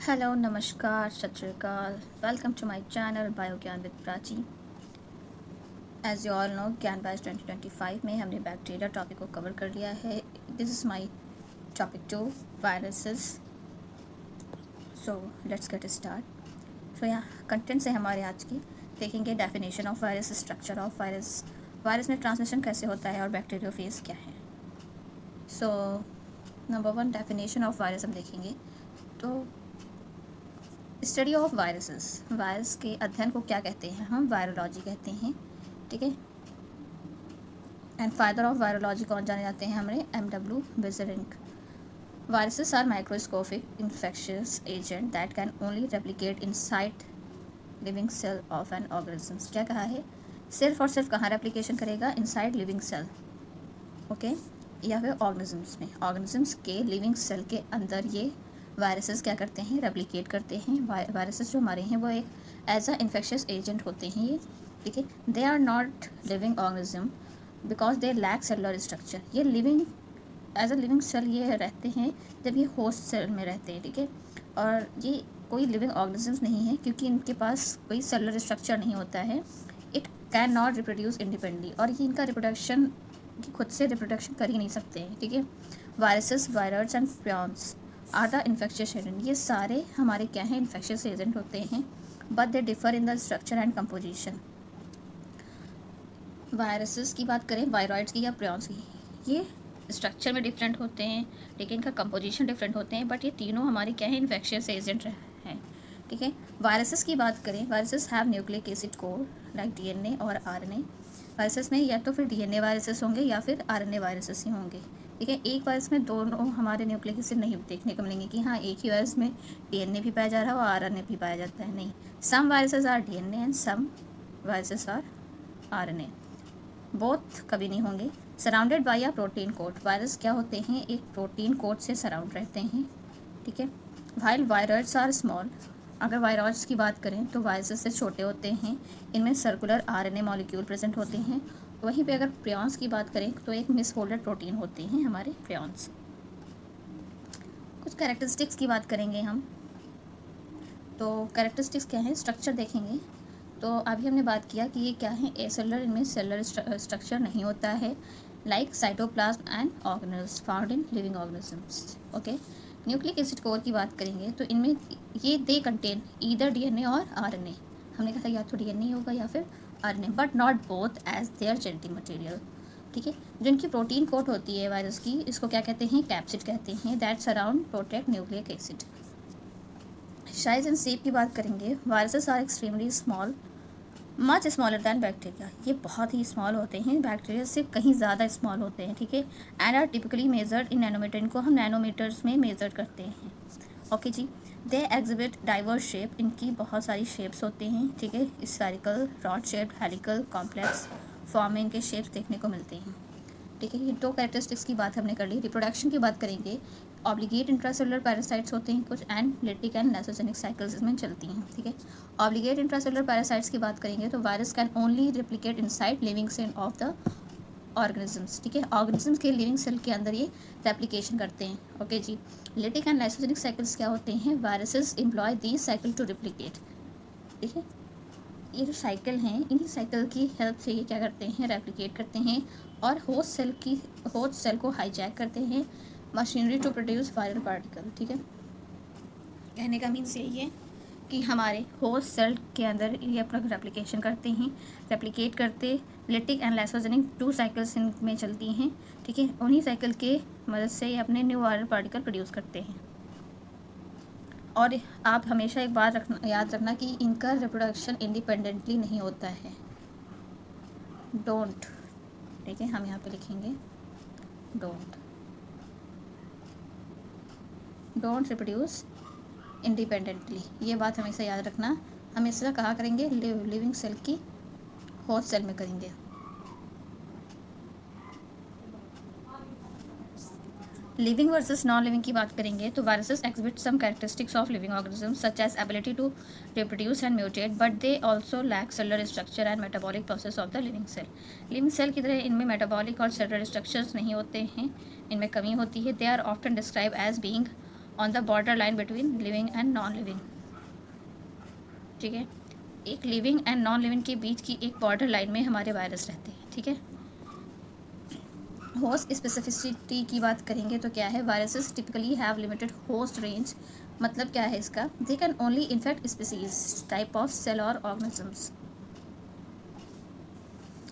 Hello नमस्कार सत श्री अकाल। Welcome to my channel bio Gyan with Prachi. As you all know Gyan बाइज 2025 में हमने बैक्टीरिया टॉपिक को कवर कर लिया है। This is my topic 2 viruses. So let's get start. So यहाँ कंटेंट्स है हमारे आज की। देखेंगे definition of virus, structure of virus, virus में ट्रांसमिशन कैसे होता है और बैक्टीरियोफेज क्या है। So number 1 definition of virus हम देखेंगे। तो स्टडी ऑफ वायरसेस, वायरस के अध्ययन को क्या कहते हैं? हम वायरोलॉजी कहते हैं, ठीक है। एंड फादर ऑफ वायरोलॉजी कौन जाने जाते हैं? हमारे M.W. विजरिंग। Viruses are microscopic infectious agent that can only replicate inside living cell of an organism. क्या कहा है? सिर्फ और सिर्फ कहाँ रेप्लिकेशन करेगा? इनसाइड लिविंग सेल, ओके, या फिर ऑर्गेनिजम्स में। ऑर्गेनिजम्स के लिविंग सेल के अंदर ये वायरसेस क्या करते हैं? रेप्लिकेट करते हैं। वायरसेस जो हमारे हैं वो एक एज अ इन्फेक्शियस एजेंट होते हैं ये, ठीक है। They are not living organism because they lack cellular structure. ये living as a living cell ये रहते हैं जब ये होस्ट सेल में रहते हैं, ठीक है। और ये कोई लिविंग ऑर्गेनिजम्स नहीं है क्योंकि इनके पास कोई सेलुलर स्ट्रक्चर नहीं होता है। It can not reproduce independently, और ये इनका रिप्रोडक्शन कि खुद से रिप्रोडक्शन कर ही नहीं सकते हैं, ठीक है। Viruses, virus and prions are the infectious agent. ये सारे हमारे क्या हैं? इन्फेक्शियस एजेंट होते हैं, but they differ in the structure and composition. Viruses की बात करें, वायरॉइड्स की या प्रियॉन्स की, ये स्ट्रक्चर में डिफरेंट होते हैं लेकिन इनका कंपोजिशन डिफरेंट होते हैं, बट ये तीनों हमारे क्या है? इन्फेक्शियस एजेंट हैं, ठीक है। वायरसेस की बात करें, viruses have nucleic acid code like DNA और RNA। वायरसेस में या तो फिर DNA वायरसेस होंगे या फिर RNA वायरसेस ही होंगे, ठीक है। एक वायरस में दोनों हमारे न्यूक्लिक एसिड नहीं देखने को मिलेंगे कि हाँ एक ही वायरस में DNA भी पाया जा रहा है और RNA भी पाया जाता है, नहीं। Some viruses are DNA and some viruses are RNA, both कभी नहीं होंगे। Surrounded by a protein coat, virus क्या होते हैं? एक प्रोटीन कोट से सराउंड रहते हैं, ठीक है। वाइल वायरस आर स्मॉल, अगर वायरस की बात करें तो वायरस से छोटे होते हैं, इनमें सर्कुलर RNA मॉलिक्यूल प्रेजेंट होते हैं। वहीं पे अगर प्रियॉन्स की बात करें तो एक मिसफोल्डेड प्रोटीन होते हैं हमारे प्रियॉन्स। कुछ कैरेक्टरिस्टिक्स की बात करेंगे हम, तो कैरेक्टरिस्टिक्स क्या है? स्ट्रक्चर देखेंगे। तो अभी हमने बात किया कि ये क्या है? एसेलुलर, इनमें सेलुलर स्ट्रक्चर नहीं होता है, like cytoplasm and organelles found in living organisms, okay. Nucleic acid core की बात करेंगे तो इनमें ये दे कंटेन ईदर DNA और RNA। हमने कहा या तो DNA होगा या फिर RNA, but not both as their genetic material, ठीक है। जो इनकी प्रोटीन कोट होती है वायरस की, इसको क्या कहते हैं? कैप्सिड कहते हैं, that surround protect nucleic acid. Size and shape की बात करेंगे, viruses are extremely small, much smaller than bacteria. ये बहुत ही स्मॉल होते हैं, बैक्टीरिया से कहीं ज़्यादा स्मॉल होते हैं, ठीक है। And are typically measured in nanometer, इनको हम नैनोमीटर्स में मेजर करते हैं, ओके जी। दे एग्जिबिट डाइवर्स शेप, इनकी बहुत सारी शेप्स होते हैं, ठीक है। Spherical, rod shaped, helical, complex form में इनके शेप्स देखने को मिलते हैं, ठीक है। ये दो कैरेक्टरिस्टिक्स की बात हमने कर ली। रिप्रोडक्शन की बात करेंगे, ऑब्लिगेट इंट्रासेलुलर पैरासाइट्स होते हैं कुछ, and lytic and lysogenic cycles इसमें चलती हैं, ठीक है। ऑब्लिगेट इंट्रासेलुलर पैरासाइट्स की बात करेंगे तो virus can only replicate inside living cell of the organisms, ठीक है। ऑर्गेनिजम्स के लिविंग सेल के अंदर ये रेप्लिकेशन करते हैं, ओके जी। लिटिक एंड लाइसोजेनिक साइकिल्स क्या होते हैं? Viruses employ these cycle to replicate, ठीक है। ये जो साइकिल हैं, इन्हीं साइकिल की हेल्प से ये क्या करते हैं? रेप्लिकेट करते हैं और होस्ट सेल को हाईजैक करते हैं machinery to produce viral particle, ठीक है। कहने का मीन्स यही है कि हमारे होस्ट सेल के अंदर ये अपना रेप्लिकेशन करते हैं, रेप्लिकेट करते लिटिक एंड लाइसोजेनिक 2 साइकिल्स इनमें चलती हैं, ठीक है। उन्हीं साइकिल के मदद से ये अपने न्यू वायरल पार्टिकल प्रोड्यूस करते हैं। और आप हमेशा एक बात याद रखना कि इनका रिप्रोडक्शन इंडिपेंडेंटली नहीं होता है, डोंट, ठीक है। हम यहाँ पे लिखेंगे डोंट रिप्रोड्यूस इंडिपेंडेंटली, ये बात हमेशा याद रखना। हमेशा कहाँ करेंगे? लिविंग सेल की होस्ट सेल में करेंगे। लिविंग वर्सेस नॉन लिविंग की बात करेंगे तो viruses exhibit some characteristics of living organisms such as ability to reproduce and mutate, but they also lack cellular structure and metabolic process of the living cell. Living cell की तरह इनमें metabolic और cellular structures नहीं होते हैं, इनमें कमी होती है। They are often describe as being on the border line between living and non living. ठीक है, एक लिविंग एंड नॉन लिविंग के बीच की एक बॉर्डर लाइन में हमारे वायरस रहते हैं। ठीक है, होस्ट स्पेसिफिसिटी की बात करेंगे तो क्या है, viruses typically have limited host range. मतलब क्या है इसका, they can only infect species type of cell और ऑर्गेनिजम्स।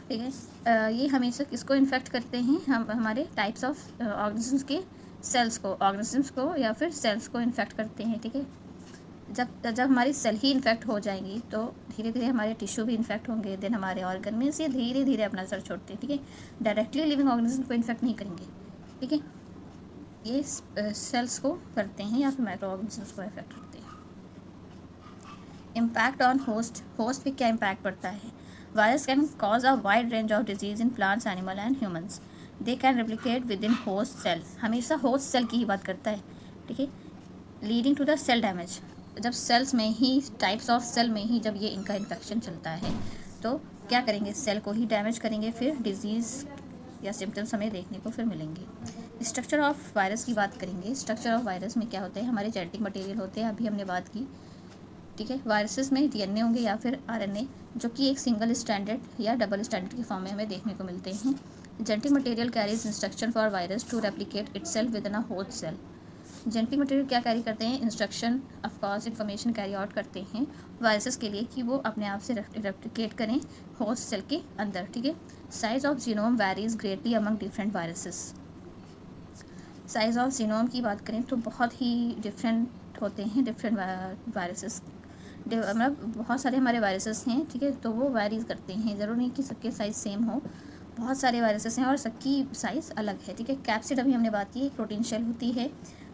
ठीक है, ये हमेशा किसको इन्फेक्ट करते हैं, हम हमारे टाइप्स ऑफ ऑर्गेनिजम्स के सेल्स को, ऑर्गेनिजम्स को या फिर सेल्स को इन्फेक्ट करते हैं। ठीक है, जब हमारी सेल ही इन्फेक्ट हो जाएंगी तो धीरे धीरे हमारे टिश्यू भी इन्फेक्ट होंगे, देन हमारे ऑर्गन में से धीरे धीरे अपना असर छोड़ते हैं। ठीक है, डायरेक्टली लिविंग ऑर्गेनिज्म को इन्फेक्ट नहीं करेंगे। ठीक है, ये सेल्स को करते हैं या फिर माइक्रो ऑर्गेनिजम्स को इफेक्ट करते हैं। इम्पैक्ट ऑन होस्ट, होस्ट पे क्या इम्पैक्ट पड़ता है, virus can cause a wide range of disease in plants, animal and humans. They can replicate within host cell, हमेशा होस्ट सेल की ही बात करता है। ठीक है, leading to the cell damage, जब सेल्स में ही, टाइप्स ऑफ सेल में ही जब ये इनका इन्फेक्शन चलता है तो क्या करेंगे, सेल को ही डैमेज करेंगे, फिर डिजीज़ या सिम्टम्स हमें देखने को फिर मिलेंगे। स्ट्रक्चर ऑफ वायरस की बात करेंगे, स्ट्रक्चर ऑफ वायरस में क्या होते हैं, हमारे जेनेटिक मटेरियल होते हैं, अभी हमने बात की। ठीक है, वायरसेस में डीएनए होंगे या फिर आरएनए, जो कि एक सिंगल स्टैंडर्ड या डबल स्टैंडर्ड की फॉर्म में हमें देखने को मिलते हैं। Genetic material carries instruction for virus to replicate itself within a host cell. Genetic material क्या कैरी करते हैं, instruction of course information carry out करते हैं वायरसेस के लिए कि वो अपने आप से रेप्लिकेट करें होस्ट सेल के अंदर। ठीक है, size of genome varies greatly among different viruses. Size of genome की बात करें तो बहुत ही डिफरेंट होते हैं डिफरेंट वायरसेस, मतलब बहुत सारे हमारे वायरसेस हैं। ठीक है, तो वो वेरीज करते हैं, ज़रूरी नहीं कि सबके साइज़ सेम हो, बहुत सारे वायरसेस हैं और सबकी साइज़ अलग है। ठीक है, कैप्सिड अभी हमने बात की, एक प्रोटीन शेल होती है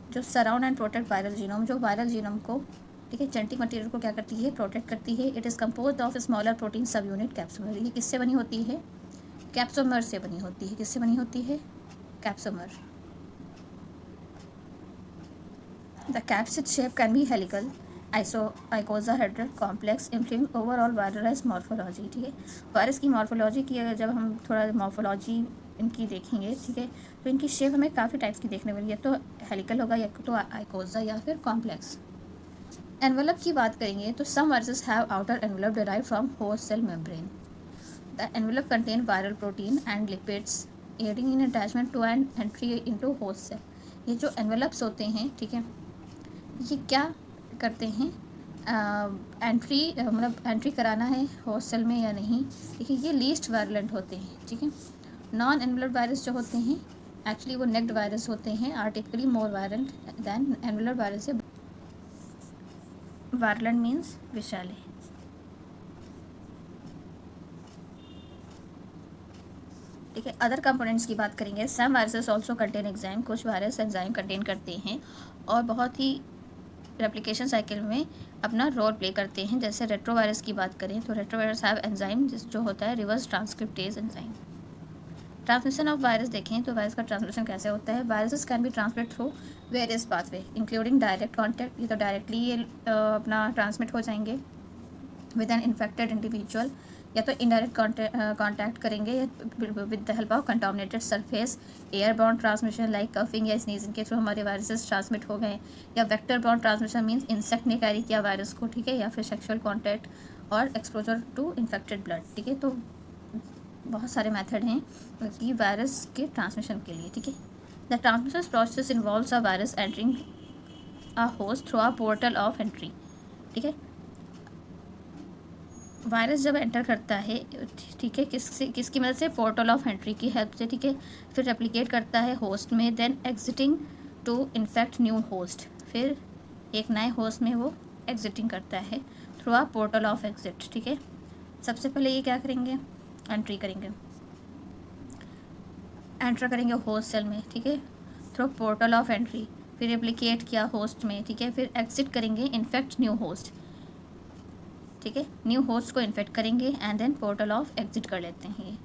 जो surround and protect viral genome, जो वायरल जीनोम को, ठीक है, जेनेटिक मटेरियल को क्या करती है, प्रोटेक्ट करती है। It is composed of smaller protein subunit capsomer. ये किससे बनी होती है, कैप्सोमर से बनी होती है। किससे बनी होती है, capsomer. The capsid shape can be helical, icosahedral, complex, including overall virus morphology. ठीक है, वायरस की मॉर्फोलॉजी की अगर जब हम थोड़ा मॉर्फोलॉजी इनकी देखेंगे, ठीक है, तो इनकी शेप हमें काफ़ी टाइप्स की देखने मिली है, तो हेलिकल होगा या तो आइकोसा या फिर कॉम्प्लेक्स। एनवेलप की बात करेंगे तो some viruses have outer envelope derive from host cell membrane. The envelope contain viral protein and lipids aiding in attachment to and entry into host cell. ये जो एनवेलप्स होते हैं, ठीक है, ये क्या करते हैं, एंट्री मतलब एंट्री कराना है होस्ट सेल में या नहीं। ठीक है, ये लीस्ट वायरलेंट होते हैं। ठीक है, नॉन एनवेलप वायरस जो होते हैं एक्चुअली वो नेक्ड वायरस होते हैं, are typically more virulent than envelope virus. Virulent means विषैले। ठीक है, अदर कंपोनेंट्स की बात करेंगे, some viruses also contain enzyme, कुछ वायरस एंजाइम कंटेन करते हैं और बहुत ही रेप्लिकेशन साइकिल में अपना रोल प्ले करते हैं। जैसे रेट्रोवायरस की बात करें तो रेट्रोवायरस हैव एंजाइम जो होता है reverse transcriptase enzyme. Transmission of virus देखें तो वायरस का ट्रांसमिशन कैसे होता है, viruses can be transmit through various pathway including direct contact, ये तो डायरेक्टली ये अपना ट्रांसमिट हो जाएंगे विद एन इन्फेक्टेड इंडिविजुअल, या तो इनडायरेक्ट कॉन्टैक्ट करेंगे with the help of contaminated surface, airborne transmission like coughing या स्नीजिंग के थ्रू हमारे वायरसेस ट्रांसमिट हो गए, या vector borne transmission means insect ने कैरी किया वायरस को। ठीक है, या फिर सेक्सुअल कॉन्टैक्ट और एक्सपोजर टू इन्फेक्टेड ब्लड। ठीक है, तो बहुत सारे मेथड हैं कि वायरस के ट्रांसमिशन के लिए। ठीक है, the transmission process involves a virus entering a host through a portal of entry. ठीक है, वायरस जब एंटर करता है, ठीक है, किसकी मदद से, पोर्टल ऑफ एंट्री की हेल्प से। ठीक है, फिर रेप्लिकेट करता है होस्ट में, then exiting to infect new host, फिर एक नए होस्ट में वो एग्जिटिंग करता है through a portal of exit. ठीक है, सबसे पहले ये क्या करेंगे, एंट्री करेंगे, एंटर करेंगे होस्ट सेल में। ठीक है, थ्रू पोर्टल ऑफ एंट्री, फिर रेप्लिकेट किया होस्ट में। ठीक है, फिर एग्जिट करेंगे, इन्फेक्ट न्यू होस्ट। ठीक है, न्यू होस्ट को इन्फेक्ट करेंगे and then portal of exit कर लेते हैं। ये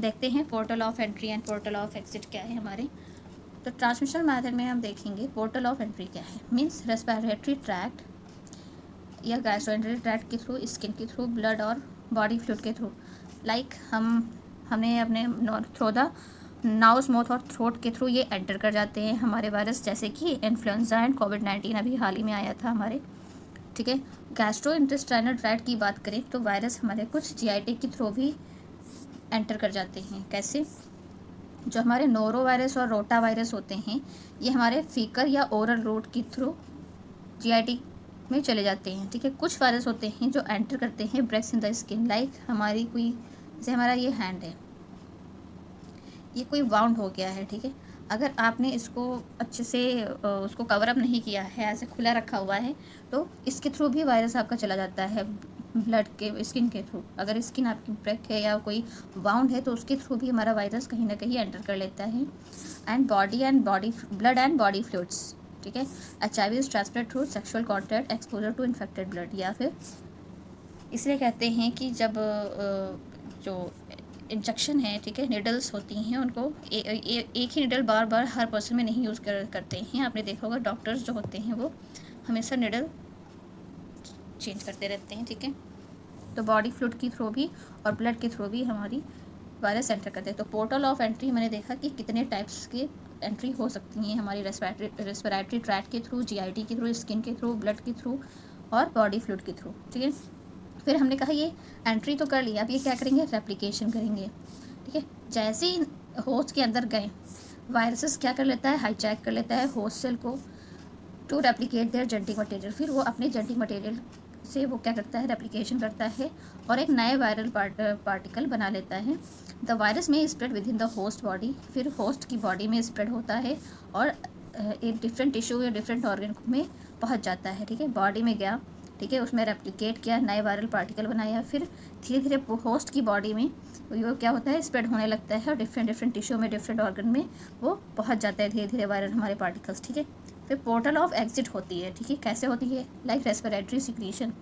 देखते हैं portal of entry and portal of exit क्या है हमारे। तो ट्रांसमिशन मैथड में हम देखेंगे पोर्टल ऑफ एंट्री क्या है, मीन्स रेस्पिरेटरी ट्रैक्ट या गैस्ट्रोएंटेरिक ट्रैक्ट के थ्रू, स्किन के थ्रू, ब्लड और बॉडी फ्लूइड के थ्रू। लाइक हमने अपने थ्रू द नाउस, माउथ और थ्रोट के थ्रू ये एंटर कर जाते हैं हमारे वायरस, जैसे कि इन्फ्लुएंजा एंड कोविड-19 अभी हाल ही में आया था हमारे, ठीक है। गैस्ट्रोइंटेस्टाइनल ट्रैक्ट की बात करें तो वायरस हमारे कुछ जीआईटी के थ्रू भी एंटर कर जाते हैं। कैसे? जो हमारे नोरो वायरस और रोटा वायरस होते हैं, ये हमारे फीकर या ओरल रूट के थ्रू जीआईटी में चले जाते हैं, ठीक है। कुछ वायरस होते हैं जो एंटर करते हैं breaks in the skin, like हमारी कोई, जैसे हमारा ये हैंड है, ये कोई वाउंड हो गया है, ठीक है। अगर आपने इसको अच्छे से उसको कवर अप नहीं किया है, ऐसे खुला रखा हुआ है, तो इसके थ्रू भी वायरस आपका चला जाता है, ब्लड के, स्किन के थ्रू। अगर स्किन आपकी ब्रेक है या कोई वाउंड है तो उसके थ्रू भी हमारा वायरस कहीं ना कहीं एंटर कर लेता है। And body blood and body fluids, ठीक है। HIV is transmitted through sexual contact, exposure to infected blood, या फिर इसलिए कहते हैं कि जब जो इंजेक्शन है, ठीक है, निडल्स होती हैं, उनको एक ही निडल बार बार हर पर्सन में नहीं यूज़ करते हैं। आपने देखा होगा डॉक्टर्स जो होते हैं वो हमेशा निडल चेंज करते रहते हैं, ठीक है। तो बॉडी फ्लूइड के थ्रू भी और ब्लड के थ्रू भी हमारी वायरस एंटर करते हैं। तो पोर्टल ऑफ एंट्री मैंने देखा कि कितने टाइप्स के एंट्री हो सकती हैं हमारी रेस्पिरेटरी ट्रैक्ट के थ्रू, जीआईटी के थ्रू, स्किन के थ्रू, ब्लड के थ्रू और बॉडी फ्लूइड के थ्रू, ठीक है। फिर हमने कहा ये एंट्री तो कर लिया, अब ये क्या करेंगे, रेप्लिकेशन करेंगे, ठीक है। जैसे ही होस्ट के अंदर गए, वायरसेस क्या कर लेता है, हाईजैक कर लेता है होस्ट सेल को to replicate their genetic material. फिर वो अपने जेनेटिक मटेरियल से वो क्या करता है, रेप्लिकेशन करता है और एक नए वायरल पार्टिकल बना लेता है। द वायरस में spread with in the host body, फिर होस्ट की बॉडी में स्प्रेड होता है और एक डिफरेंट टिश्यू या डिफरेंट ऑर्गन में पहुंच जाता है, ठीक है। बॉडी में गया, ठीक है, उसमें रेप्लिकेट किया, नए वायरल पार्टिकल बनाया, फिर धीरे धीरे होस्ट की बॉडी में वो क्या होता है, स्प्रेड होने लगता है और डिफरेंट टिश्यू में, डिफरेंट ऑर्गन में वो पहुंच जाता है धीरे धीरे वायरल हमारे पार्टिकल्स, ठीक है। फिर पोर्टल ऑफ एग्जिट होती है, ठीक है। कैसे होती है, लाइक रेस्पिरेटरी सिक्रीशन,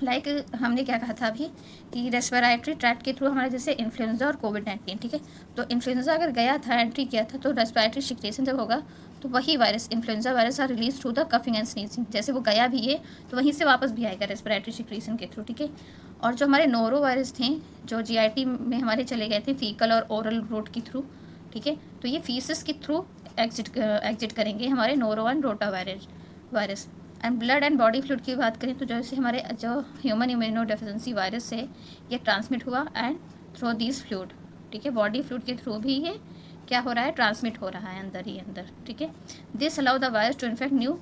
लाइक हमने क्या कहा था अभी कि रेस्पिरेटरी ट्रैक्ट के थ्रू हमारे जैसे इन्फ्लुएंजा और कोविड-19, ठीक है। तो इन्फ्लुएंजा अगर गया था, एंट्री किया था, तो रेस्पिरेटरी सिक्रीशन जब होगा तो वही virus, influenza virus are release through the coughing and sneezing, जैसे वो गया भी है तो वहीं से वापस भी आएगा रेस्पिरेटरी सिक्रीशन के थ्रू, ठीक है। और जो हमारे नोरो वायरस थे जो जीआईटी में हमारे चले गए थे फीकल और ओरल रूट के थ्रू, ठीक है, तो ये फीसिस के थ्रू एग्जिट करेंगे हमारे noro and rota virus. And blood and body fluid की बात करें तो जैसे हमारे जो ह्यूमन इम्यूनो डेफिशिएंसी वायरस है ये ट्रांसमिट हुआ एंड थ्रू दिस फ्लूइड, ठीक है, बॉडी फ्लूइड के थ्रू भी ये क्या हो रहा है, ट्रांसमिट हो रहा है अंदर ही अंदर, ठीक है। This allow the virus to infect new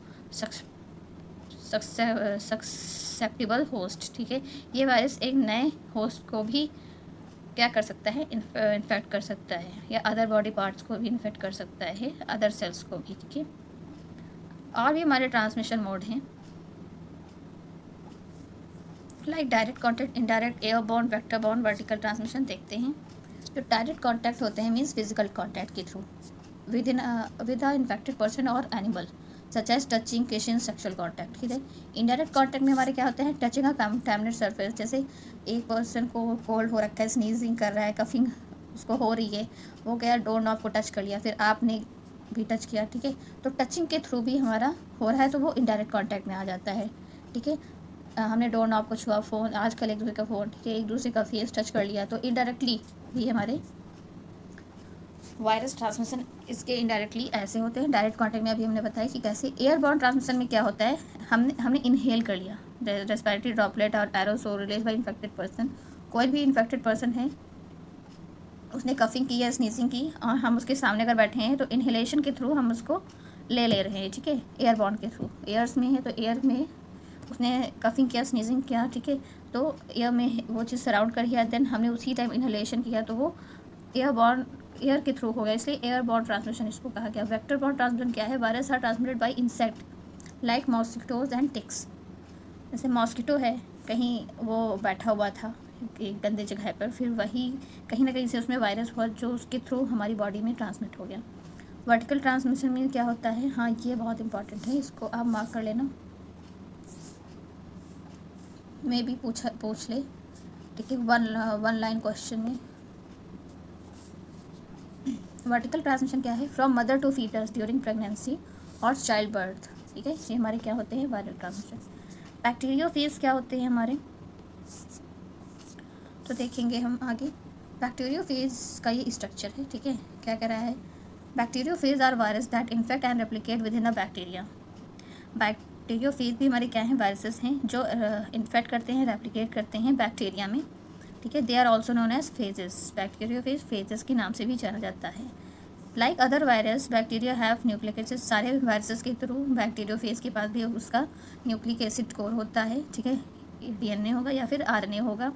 susceptible host, ठीक है। ये वायरस एक नए होस्ट को भी क्या कर सकता है, इन्फेक्ट कर सकता है, या अदर बॉडी पार्ट्स को भी इन्फेक्ट कर सकता है, अदर सेल्स को भी, ठीक है। और भी हमारे ट्रांसमिशन मोड हैं, like direct contact, indirect, airborne, vectorborne, vertical transmission देखते हैं। जो डायरेक्ट कॉन्टैक्ट होते हैं मीन्स फिजिकल कॉन्टैक्ट के through with a infected person और animal, such as touching, kissing, sexual contact, ठीक है। इनडायरेक्ट कॉन्टैक्ट में हमारे क्या होते हैं, टचिंग अ कंटामिनेटेड सरफेस, जैसे एक पर्सन को कोल्ड हो रखा है, स्नीजिंग कर रहा है, कफिंग उसको हो रही है, वो गया डोर नॉब को टच कर लिया, फिर आपने भी टच किया, ठीक है। तो टचिंग के थ्रू भी हमारा हो रहा है तो वो इनडायरेक्ट कॉन्टैक्ट में आ जाता है, ठीक है। हमने डोर नॉब को छुआ, फ़ोन, आजकल एक दूसरे का फ़ोन, ठीक है, एक दूसरे का फेस टच कर लिया, तो इनडायरेक्टली भी हमारे वायरस ट्रांसमिशन इसके इनडायरेक्टली ऐसे होते हैं। डायरेक्ट कॉन्टैक्ट में अभी हमने बताया कि कैसे। एयरबॉर्न ट्रांसमिशन में क्या होता है, हमने इनहेल कर लिया, रेस्पिरेटरी ड्रॉपलेट और aerosol release by infected person, कोई भी इन्फेक्टेड पर्सन है, उसने कफिंग की या स्नीजिंग की और हम उसके सामने अगर बैठे हैं तो इनहेलेशन के थ्रू हम उसको ले रहे हैं, ठीक है, एयरबॉर्न के थ्रू। एयर्स में है तो एयर में उसने कफिंग किया, स्नीजिंग किया, ठीक है, तो एयर में वो चीज़ सराउंड कर किया, देन हमने उसी टाइम इनहेलेशन किया तो वो एयर के थ्रू हो गया, इसलिए एयरबॉर्न ट्रांसमिशन इसको कहा गया। वेक्टरबॉर्न ट्रांसमिशन क्या है, virus are transmitted by insect like mosquitoes and ticks, जैसे मॉस्किटो है, कहीं वो बैठा हुआ था एक गंदे जगह पर, फिर वही कहीं ना कहीं से उसमें वायरस हुआ जो उसके थ्रू हमारी बॉडी में ट्रांसमिट हो गया। वर्टिकल ट्रांसमिशन में क्या होता है, हाँ ये बहुत इंपॉर्टेंट है, इसको आप मार्क कर लेना, मैं भी पूछ ले, ठीक है, वन लाइन क्वेश्चन में। वर्टिकल ट्रांसमिशन क्या है, from mother to foetus during pregnancy और चाइल्ड बर्थ, ठीक है, ये हमारे क्या होते हैं, वायरल ट्रांसमिशन। बैक्टीरियोफेज क्या होते हैं हमारे, तो देखेंगे हम आगे। बैक्टीरियोफेज का ये स्ट्रक्चर है, ठीक है। क्या कह रहा है, bacteriophage are virus that infect and replicate within a bacteria. Bacteriophage भी हमारे क्या हैं, वायरसेस हैं जो इन्फेक्ट करते हैं, रेप्लिकेट करते हैं बैक्टीरिया में, ठीक है। They are also known as phages. Bacteriophage phages के नाम से भी जाना जाता है। Like other virus bacteria have nucleic acid. सारे वायरसेस के थ्रू बैक्टीरियोफेज के पास भी उसका न्यूक्लिक एसिड कोर होता है, ठीक है। डीएनए होगा या फिर आरएनए होगा,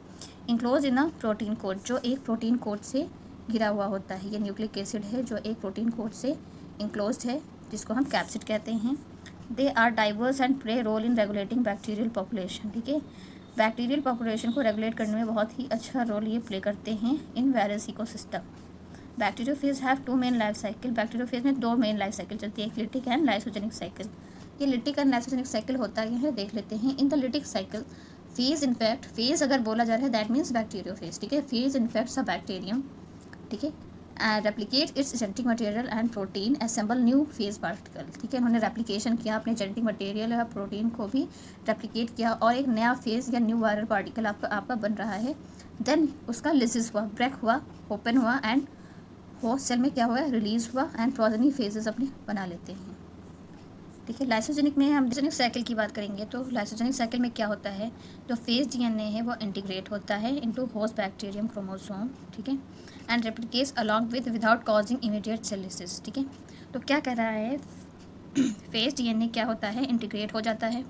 enclose in a protein code, जो एक प्रोटीन कोड से घिरा हुआ होता है। ये न्यूक्लिक एसिड है जो एक प्रोटीन कोड से इंक्लोज है, जिसको हम कैप्सिड कहते हैं। They are diverse and play role in regulating bacterial population, ठीक है। बैक्टीरियल पॉपुलेशन को रेगुलेट करने में बहुत ही अच्छा रोल ये प्ले करते हैं in virus ecosystem. Bacteriophage have 2 main life cycle. Bacteriophage में 2 मेन लाइफ साइकिल चलती है, एक लिटिक एंड लाइसोजेनिक साइकिल। ये लिटिक एंड लाइसोजेनिक साइकिल होता क्या है, देख लेते हैं। In the lytic cycle phage infect, phage अगर बोला जा रहा है दैट मीन्स बैक्टीरियोफेज, ठीक है। फेज इन्फेक्ट्स अ बैक्टीरियम, ठीक है, replicate it's genetic material and protein, assemble new phase particle, ठीक है। उन्होंने रेप्लिकेशन किया, अपने जेनेटिक मटेरियल या प्रोटीन को भी रेप्लिकेट किया और एक नया फेज या न्यू वायरल पार्टिकल आपका बन रहा है। देन उसका लिसिस हुआ, ब्रेक हुआ, ओपन हुआ एंड होस्ट सेल में क्या हुआ, रिलीज हुआ एंड प्रोजेनी फेजेस अपने बना लेते हैं, ठीक है। लाइसोजेनिक में हम लाइसोजेनिक साइकिल की बात करेंगे तो लाइसोजेनिक साइकिल में क्या होता है, जो फेज डीएनए है वो इंटीग्रेट होता है इनटू होस्ट बैक्टीरियम क्रोमोसोम, ठीक है, and replicates along without causing immediate cell lysis, ठीक है। तो क्या कह रहा है, फेज डीएनए क्या होता है, इंटीग्रेट हो जाता है,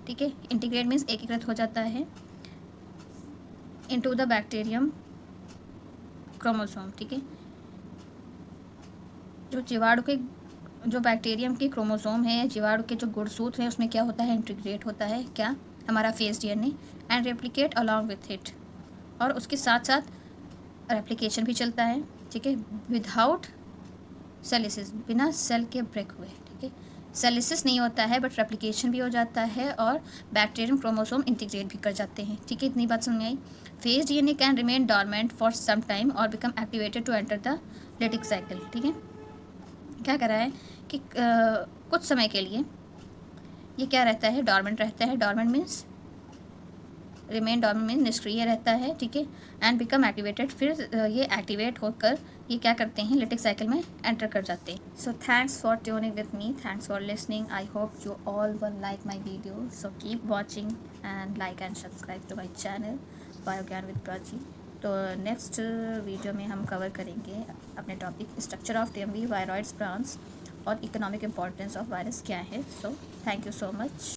ठीक है। इंटीग्रेट मीन्स एकीकृत हो जाता है इनटू द बैक्टीरियम क्रोमोसोम, ठीक है। जो जीवाणु के, जो बैक्टीरियम के क्रोमोसोम है, जीवाणु के जो गुणसूत्र हैं उसमें क्या होता है, इंटीग्रेट होता है क्या, हमारा phase DNA, and replicate along with it, और उसके साथ साथ रेप्लिकेशन भी चलता है, ठीक है, विदाउट सेलिसिस, बिना सेल के ब्रेक हुए, ठीक है। सेलिसिस नहीं होता है बट रेप्लिकेशन भी हो जाता है और बैक्टीरियम क्रोमोसोम इंटीग्रेट भी कर जाते हैं, ठीक है। इतनी बात समझ में आई। Phage DNA can remain dormant for some time और become activated to enter the lytic cycle, ठीक है। क्या कर रहा है कि कुछ समय के लिए ये क्या रहता है, डॉर्मेंट रहता है। Dormant means remain, dormant means निष्क्रिय रहता है, ठीक है, एंड बिकम एक्टिवेटेड, फिर ये एक्टिवेट होकर ये क्या करते हैं, लिटिक साइकिल में एंटर कर जाते हैं। So thanks for tuning with me, thanks for listening, I hope you all one like my video, so keep watching and like and subscribe to my channel bio Gyan with Prachi. तो next video में हम cover करेंगे अपने topic structure of TMV, viroids, branch और economic importance of virus क्या है। So thank you so much.